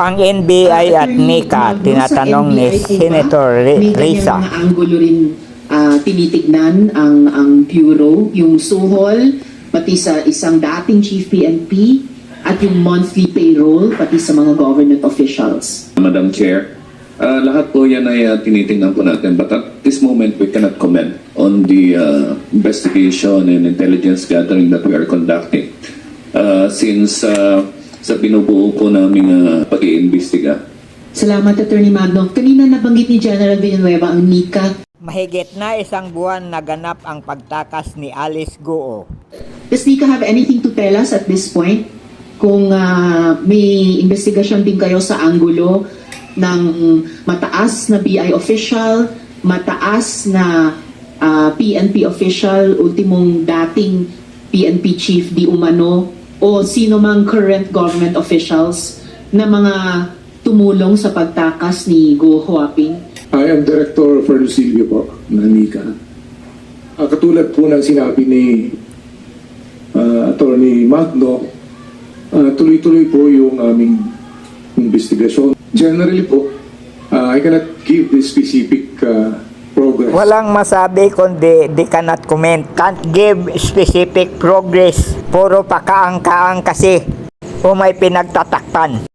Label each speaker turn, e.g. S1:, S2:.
S1: Ang NBI at NICA, tinatanong ni Senator Risa.
S2: May mga anggulo rin tinitignan ang Bureau, yung suhol, pati sa isang dating Chief PNP, at yung monthly payroll, pati sa mga government officials.
S3: Madam Chair, lahat po yan ay tinitingnan po natin. But at this moment, we cannot comment on the investigation and intelligence gathering that we are conducting. Since sa binubuo po namin pag-iimbestiga.
S2: Salamat, Attorney Magno. Kanina nabanggit ni General Villanueva ang NICA.
S1: Mahigit na isang buwan naganap ang pagtakas ni Alice Guo.
S2: Does NICA have anything to tell us at this point? Kung may investigasyon din kayo sa anggulo ng mataas na BI official, mataas na PNP official, ultimong dating PNP chief di umano, o sino mang current government officials na mga tumulong sa pagtakas ni Guo Huaping?
S4: I am Director Ferno Silvio po, ng NICA. Katulad po ng sinabi ni Attorney Magno, tuloy-tuloy po yung aming investigasyon. Generally po, I cannot give the specific progress.
S1: Walang masabi kundi they cannot comment. Can't give specific progress. Puro pakaang-kaang kasi o may pinagtatakpan.